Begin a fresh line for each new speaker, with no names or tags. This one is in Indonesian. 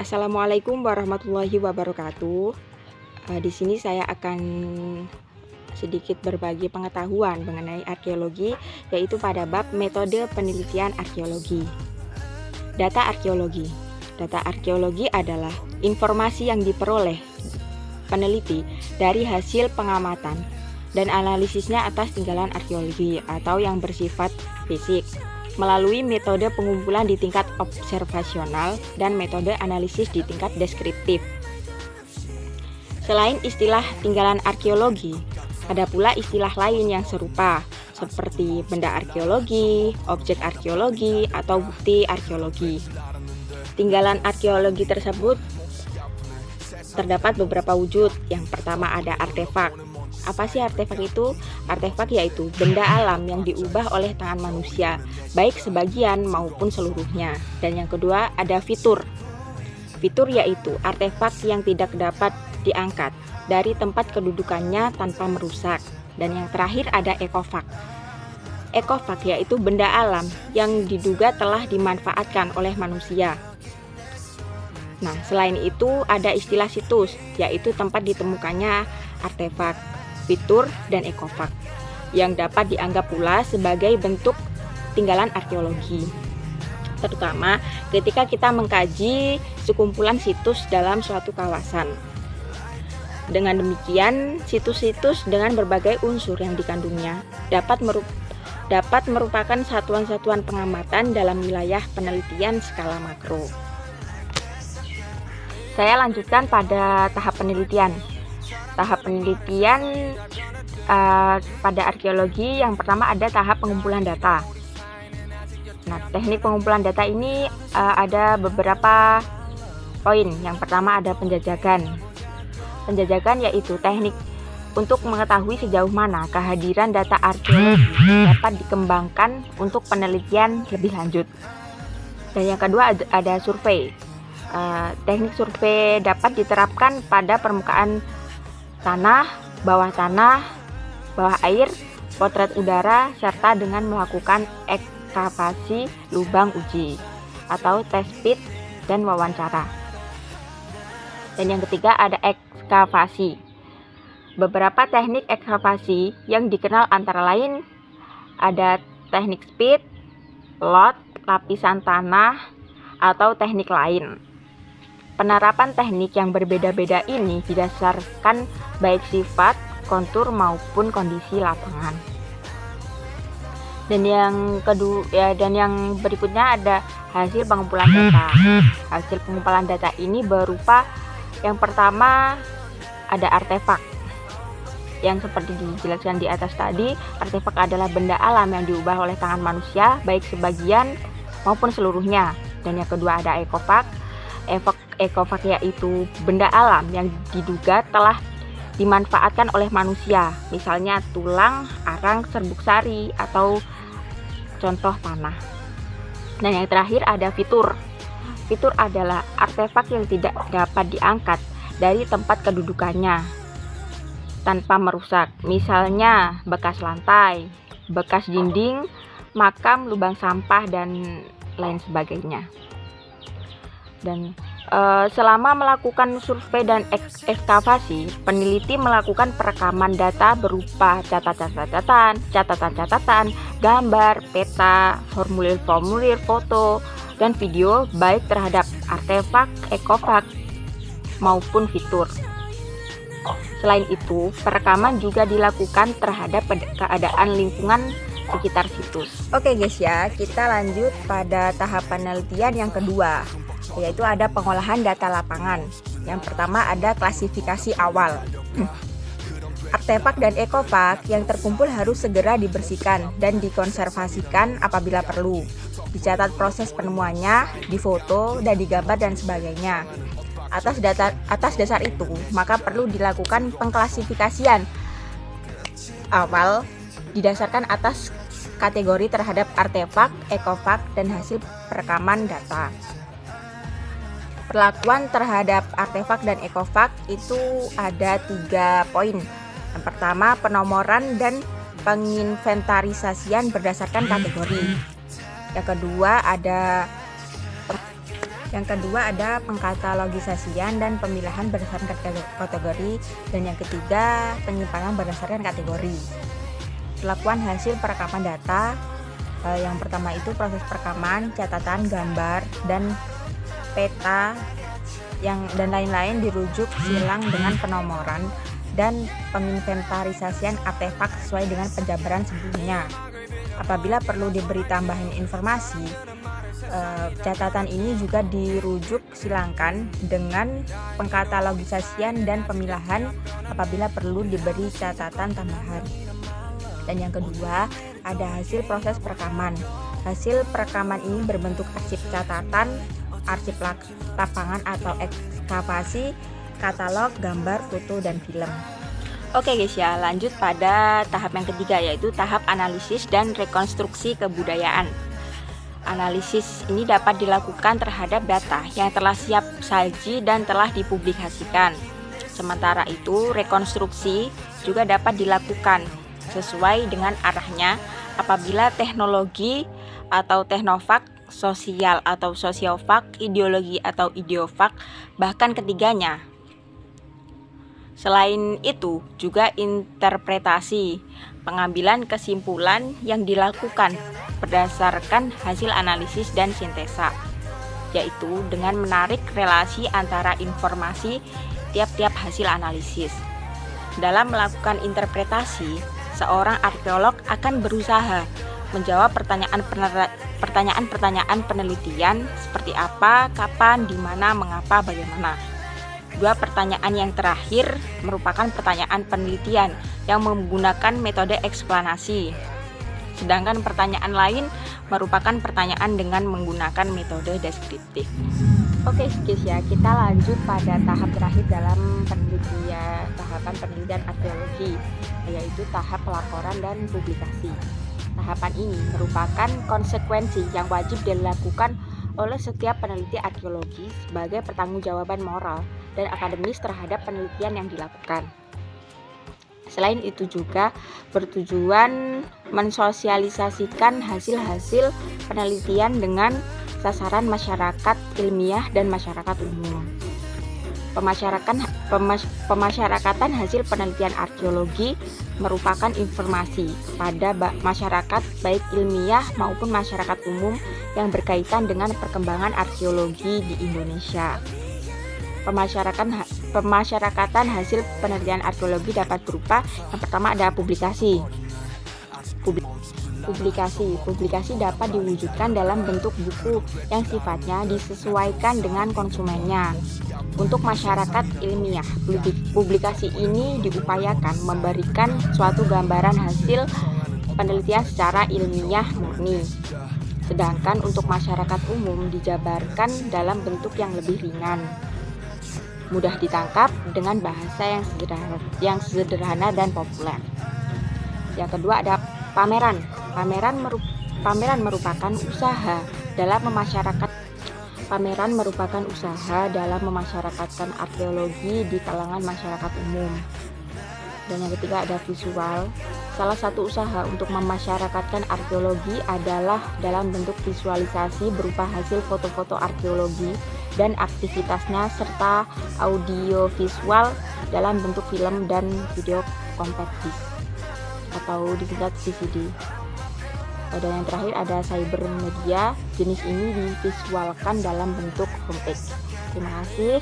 Assalamualaikum warahmatullahi wabarakatuh. Di sini saya akan sedikit berbagi pengetahuan mengenai arkeologi, yaitu pada bab metode penelitian arkeologi. Data arkeologi. Data arkeologi adalah informasi yang diperoleh peneliti dari hasil pengamatan dan analisisnya atas tinggalan arkeologi atau yang bersifat fisik, melalui metode pengumpulan di tingkat observasional dan metode analisis di tingkat deskriptif. Selain istilah tinggalan arkeologi, ada pula istilah lain yang serupa, seperti benda arkeologi, objek arkeologi, atau bukti arkeologi. Tinggalan arkeologi tersebut terdapat beberapa wujud. Yang pertama ada artefak. Apa sih artefak itu? Artefak yaitu benda alam yang diubah oleh tangan manusia, baik sebagian maupun seluruhnya. Dan yang kedua ada fitur. Fitur yaitu artefak yang tidak dapat diangkat dari tempat kedudukannya tanpa merusak. Dan yang terakhir ada ekofak. Ekofak yaitu benda alam yang diduga telah dimanfaatkan oleh manusia. Nah, selain itu ada istilah situs, yaitu tempat ditemukannya artefak, fitur, dan ekofak, yang dapat dianggap pula sebagai bentuk tinggalan arkeologi, terutama ketika kita mengkaji sekumpulan situs dalam suatu kawasan. Dengan demikian, situs-situs dengan berbagai unsur yang dikandungnya dapat merupakan satuan-satuan pengamatan dalam wilayah penelitian skala makro. Saya lanjutkan pada tahap penelitian. Tahap penelitian pada arkeologi yang pertama ada tahap pengumpulan data. Nah, teknik pengumpulan data ini ada beberapa poin. Yang pertama ada penjajakan. Penjajakan yaitu teknik untuk mengetahui sejauh mana kehadiran data arkeologi dapat dikembangkan untuk penelitian lebih lanjut. Dan yang kedua ada survei. Teknik survei dapat diterapkan pada permukaan tanah, bawah air, potret udara, serta dengan melakukan ekskavasi lubang uji atau test pit dan wawancara. Dan yang ketiga ada ekskavasi. Beberapa teknik ekskavasi yang dikenal antara lain ada teknik speed, lot, lapisan tanah, atau teknik lain. Penerapan teknik yang berbeda-beda ini didasarkan baik sifat, kontur maupun kondisi lapangan. Dan yang berikutnya ada hasil pengumpulan data. Hasil pengumpulan data ini berupa yang pertama ada artefak. Yang seperti dijelaskan di atas tadi, artefak adalah benda alam yang diubah oleh tangan manusia, baik sebagian maupun seluruhnya. Dan yang kedua ada ekofak. Ekofak yaitu benda alam yang diduga telah dimanfaatkan oleh manusia, misalnya tulang, arang, serbuk sari, atau contoh tanah. Dan yang terakhir ada fitur. Fitur adalah artefak yang tidak dapat diangkat dari tempat kedudukannya tanpa merusak, misalnya bekas lantai, bekas dinding, makam, lubang sampah, dan lain sebagainya. Dan selama melakukan survei dan ekskavasi, peneliti melakukan perekaman data berupa catatan-catatan, gambar, peta, formulir-formulir, foto, dan video baik terhadap artefak, ekofak, maupun fitur. Selain itu, perekaman juga dilakukan terhadap keadaan lingkungan sekitar situs. Oke guys ya, kita lanjut pada tahap penelitian yang kedua, yaitu ada pengolahan data lapangan. Yang pertama ada klasifikasi awal. Artefak dan ekofak yang terkumpul harus segera dibersihkan dan dikonservasikan apabila perlu. Dicatat proses penemuannya, difoto dan digambar dan sebagainya. Atas dasar itu, maka perlu dilakukan pengklasifikasian awal didasarkan atas kategori terhadap artefak, ekofak, dan hasil perekaman data. Perlakuan terhadap artefak dan ekofak itu ada 3 poin. Yang pertama, penomoran dan penginventarisasian berdasarkan kategori. Yang kedua ada Yang kedua ada pengkatalogisasian dan pemilahan berdasarkan kategori. Dan yang ketiga penyimpanan berdasarkan kategori. Pelakuan hasil perekaman data. Yang pertama itu proses perekaman, catatan, gambar, dan peta dan lain-lain dirujuk silang dengan penomoran dan penginventarisasian artefak sesuai dengan penjabaran sebelumnya. Apabila perlu diberi tambahan informasi, catatan ini juga dirujuk silangkan dengan pengkatalogisasian dan pemilahan apabila perlu diberi catatan tambahan. Dan yang kedua, ada hasil proses perekaman. Hasil perekaman ini berbentuk arsip catatan, arsip lapangan atau ekskavasi, katalog, gambar, foto, dan film. Oke guys ya, lanjut pada tahap yang ketiga, yaitu tahap analisis dan rekonstruksi kebudayaan. Analisis ini dapat dilakukan terhadap data yang telah siap saji dan telah dipublikasikan. Sementara itu, rekonstruksi juga dapat dilakukan sesuai dengan arahnya apabila teknologi atau teknofak, sosial atau sosiofak, ideologi atau ideofak, bahkan ketiganya. Selain itu, juga interpretasi, pengambilan kesimpulan yang dilakukan berdasarkan hasil analisis dan sintesa, yaitu dengan menarik relasi antara informasi tiap-tiap hasil analisis. Dalam melakukan interpretasi, seorang arkeolog akan berusaha menjawab pertanyaan-pertanyaan penelitian seperti apa, kapan, di mana, mengapa, bagaimana. Dua pertanyaan yang terakhir merupakan pertanyaan penelitian yang menggunakan metode eksplanasi. Sedangkan pertanyaan lain merupakan pertanyaan dengan menggunakan metode deskriptif. Oke guys ya, kita lanjut pada tahap terakhir dalam tahapan penelitian arkeologi, yaitu tahap pelaporan dan publikasi. Tahapan ini merupakan konsekuensi yang wajib dilakukan oleh setiap peneliti arkeologi sebagai pertanggungjawaban moral dan akademis terhadap penelitian yang dilakukan. Selain itu juga bertujuan mensosialisasikan hasil-hasil penelitian dengan sasaran masyarakat ilmiah dan masyarakat umum. Pemasyarakatan hasil penelitian arkeologi merupakan informasi kepada masyarakat baik ilmiah maupun masyarakat umum yang berkaitan dengan perkembangan arkeologi di Indonesia. Pemasyarakatan hasil penelitian arkeologi dapat berupa, yang pertama ada publikasi. Publikasi dapat diwujudkan dalam bentuk buku yang sifatnya disesuaikan dengan konsumennya. Untuk masyarakat ilmiah, publikasi ini diupayakan memberikan suatu gambaran hasil penelitian secara ilmiah murni. Sedangkan untuk masyarakat umum dijabarkan dalam bentuk yang lebih ringan, mudah ditangkap dengan bahasa yang sederhana dan populer. Yang kedua ada pameran. Pameran merupakan usaha dalam memasyarakatkan arkeologi di kalangan masyarakat umum. Dan yang ketiga ada visual. Salah satu usaha untuk memasyarakatkan arkeologi adalah dalam bentuk visualisasi berupa hasil foto-foto arkeologi dan aktivitasnya serta audiovisual dalam bentuk film dan video compact disc atau disingkat VCD. Dan yang terakhir ada cyber media. Jenis ini divisualkan dalam bentuk homepage. Terima kasih.